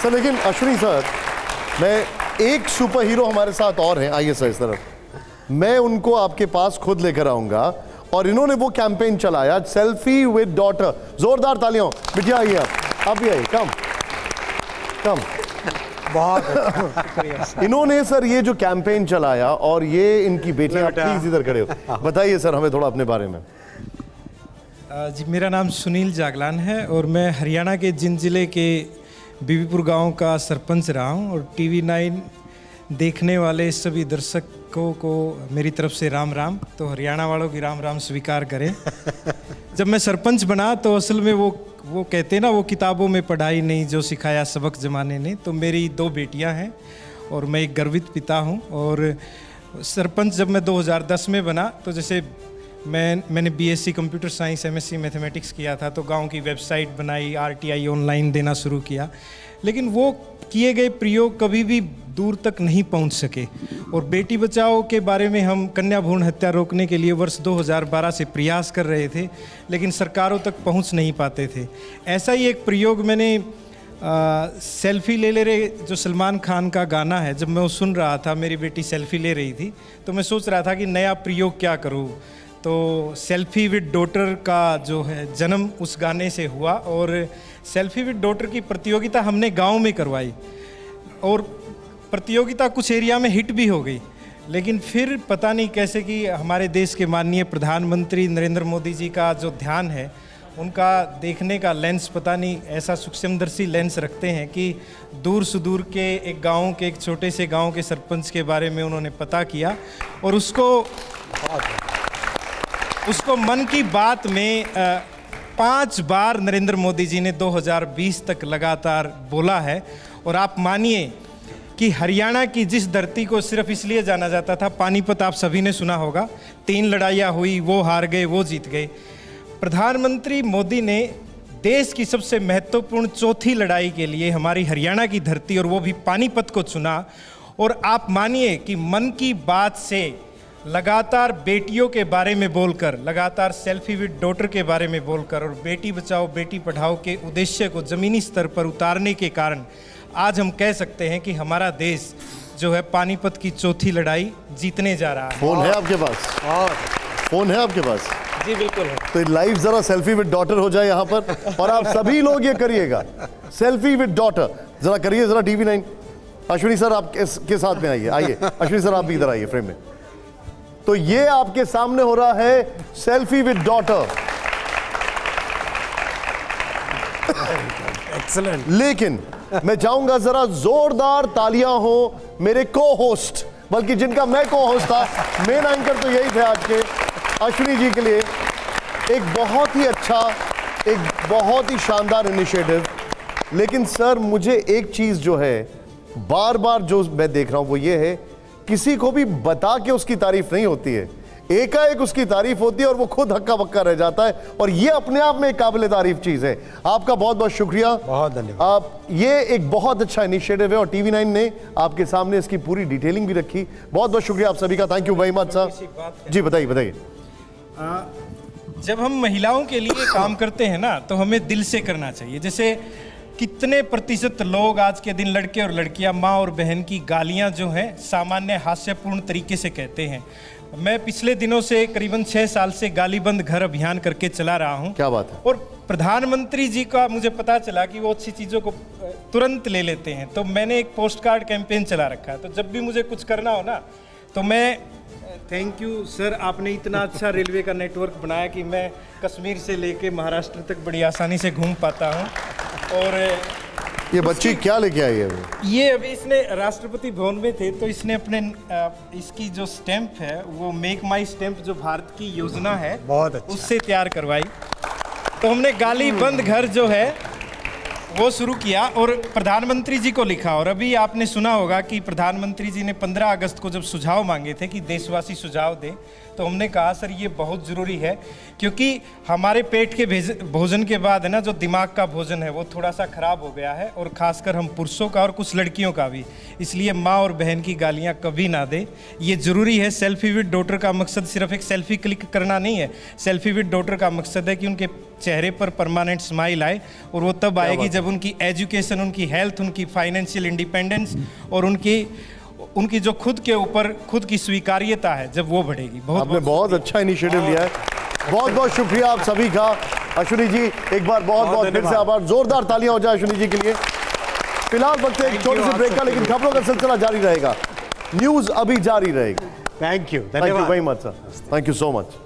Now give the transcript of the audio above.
Sir लेकिन Ashwini sir, मैं एक सुपर हीरो हमारे साथ और हैं, आइए सर इस तरफ, मैं उनको आपके पास खुद लेकर आऊंगा और इन्होंने वो कैंपेन चलाया सेल्फी विद डॉटर। जोरदार तालियां। बिटिया आइए, आप भी आइए, कम कम। बहुत अच्छा। इन्होंने सर ये जो कैंपेन चलाया और ये इनकी बेटियां, प्लीज इधर खड़े हो, बताइए सर हमें थोड़ा अपने बारे में। जी, मेरा नाम सुनील जागलान है और मैं हरियाणा के जिंद जिले के बीबीपुर गांव का सरपंच रहा हूं और टीवी 9 देखने वाले सभी दर्शकों को मेरी तरफ से राम राम। तो हरियाणा वालों की राम राम स्वीकार करें। जब मैं सरपंच बना तो असल में वो कहते हैं ना, वो किताबों में पढ़ाई नहीं जो सिखाया सबक जमाने ने। तो मेरी 2 बेटियां हैं और मैं एक गर्वित पिता हूं। और सरपंच जब मैं 2010 में बना तो जैसे मैंने BSc computer science, MSc mathematics किया था, तो गांव की वेबसाइट बनाई, आरटीआई ऑनलाइन देना शुरू किया। लेकिन वो किए गए प्रयोग कभी भी दूर तक नहीं पहुंच सके। और बेटी बचाओ के बारे में हम कन्या भ्रूण हत्या रोकने के लिए वर्ष 2012 से प्रयास कर रहे थे, लेकिन सरकारों तक पहुंच नहीं पाते थे। ऐसा ही एक प्रयोग मैंने सेल्फी ले रहे, जो सलमान खान का गाना है, जब मैं वो सुन रहा था, मेरी बेटी सेल्फी ले रही थी, तो मैं सोच रहा था कि नया प्रयोग क्या करूँ। तो सेल्फी विद डॉटर का जो है जन्म उस गाने से हुआ और सेल्फी विद डॉटर की प्रतियोगिता हमने गांव में करवाई और प्रतियोगिता कुछ एरिया में हिट भी हो गई। लेकिन फिर पता नहीं कैसे कि हमारे देश के माननीय प्रधानमंत्री नरेंद्र मोदी जी का जो ध्यान है, उनका देखने का लेंस पता नहीं ऐसा सूक्ष्मदर्शी लेंस रखते हैं कि दूर सुदूर के एक गाँव के, एक छोटे से गाँव के सरपंच के बारे में उन्होंने पता किया और उसको मन की बात में 5 बार नरेंद्र मोदी जी ने 2020 तक लगातार बोला है। और आप मानिए कि हरियाणा की जिस धरती को सिर्फ इसलिए जाना जाता था, पानीपत आप सभी ने सुना होगा, 3 लड़ाइयाँ हुई, वो हार गए, वो जीत गए। प्रधानमंत्री मोदी ने देश की सबसे महत्वपूर्ण 4थी लड़ाई के लिए हमारी हरियाणा की धरती और वो भी पानीपत को चुना। और आप मानिए कि मन की बात से लगातार बेटियों के बारे में बोलकर, लगातार सेल्फी विद डॉटर के बारे में बोलकर और बेटी बचाओ बेटी पढ़ाओ के उद्देश्य को ज़मीनी स्तर पर उतारने के कारण आज हम कह सकते हैं कि हमारा देश जो है पानीपत की 4थी लड़ाई जीतने जा रहा है। फोन है आपके पास? फोन है आपके पास? जी बिल्कुल है। तो लाइव जरा सेल्फी विद डॉटर हो जाए यहाँ पर और आप सभी लोग ये करिएगा, सेल्फी विद डॉटर जरा करिए जरा टीवी 9। अश्विनी सर आप के साथ में आइए, आइए अश्विनी सर आप भी इधर आइए फ्रेम में। तो ये आपके सामने हो रहा है सेल्फी विद डॉटर। एक्सीलेंट। लेकिन मैं चाहूंगा जरा जोरदार तालियां हो मेरे को होस्ट, बल्कि जिनका मैं को होस्ट था, मेन एंकर तो यही थे आज के, अश्विनी जी के लिए। एक बहुत ही अच्छा, एक बहुत ही शानदार इनिशिएटिव। लेकिन सर मुझे एक चीज जो है बार बार जो मैं देख रहा हूं वो ये है, किसी को भी बता के उसकी तारीफ नहीं होती है, एकाएक उसकी तारीफ होती है और वो खुद हक्का बक्का रह जाता है। और ये अपने आप में एक काबिल तारीफ चीज है। आपका बहुत बहुत शुक्रिया, बहुत धन्यवाद। आप ये एक बहुत अच्छा इनिशिएटिव है और टीवी 9 ने आपके सामने इसकी पूरी डिटेलिंग भी रखी। बहुत बहुत शुक्रिया आप सभी का, thank you very much sir. जी बताइए बताइए। जब हम महिलाओं के लिए काम करते हैं ना, तो हमें दिल से करना चाहिए। जैसे कितने प्रतिशत लोग आज के दिन, लड़के और लड़कियां, माँ और बहन की गालियां जो हैं सामान्य हास्यपूर्ण तरीके से कहते हैं। मैं पिछले दिनों से करीबन 6 साल से गाली बंद घर अभियान करके चला रहा हूं। क्या बात है। और प्रधानमंत्री जी का मुझे पता चला कि वो अच्छी चीज़ों को तुरंत ले लेते हैं, तो मैंने एक पोस्ट कार्ड कैंपेन चला रखा है। तो जब भी मुझे कुछ करना हो ना, तो मैं, थैंक यू सर, आपने इतना अच्छा रेलवे का नेटवर्क बनाया कि मैं कश्मीर से लेके महाराष्ट्र तक बड़ी आसानी से घूम पाता हूँ। और ये बच्ची क्या लेके आई है? ये अभी इसने राष्ट्रपति भवन में थे, तो इसने अपने इसकी जो स्टैंप है वो मेक माई स्टैंप, जो भारत की योजना है, बहुत अच्छा, उससे तैयार करवाई। तो हमने गाली बंद घर जो है वो शुरू किया और प्रधानमंत्री जी को लिखा। और अभी आपने सुना होगा कि प्रधानमंत्री जी ने 15 अगस्त को जब सुझाव मांगे थे कि देशवासी सुझाव दें, तो हमने कहा सर ये बहुत ज़रूरी है, क्योंकि हमारे पेट के भोजन के बाद है ना, जो दिमाग का भोजन है वो थोड़ा सा ख़राब हो गया है, और ख़ासकर हम पुरुषों का और कुछ लड़कियों का भी। इसलिए माँ और बहन की गालियाँ कभी ना दे, ये ज़रूरी है। सेल्फी विद डॉटर का मकसद सिर्फ एक सेल्फी क्लिक करना नहीं है। सेल्फी विद डॉटर का मकसद है कि उनके चेहरे पर परमानेंट स्माइल आए, और वो तब आएगी जब उनकी एजुकेशन, उनकी हेल्थ, उनकी फाइनेंशियल इंडिपेंडेंस और उनकी जो खुद के ऊपर खुद की स्वीकार्यता है, जब वो बढ़ेगी। आपने बहुत अच्छा इनिशिएटिव लिया है। बहुत बहुत शुक्रिया आप सभी का। अश्विनी जी एक बार बहुत बहुत फिर से आभार। जोरदार तालियां हो जाए अश्विनी जी के लिए। फिलहाल वक्त एक छोटे से ब्रेक का, लेकिन खबरों का सिलसिला जारी रहेगा। न्यूज अभी जारी रहेगी। Thank you, thank you very much sir, thank you so much.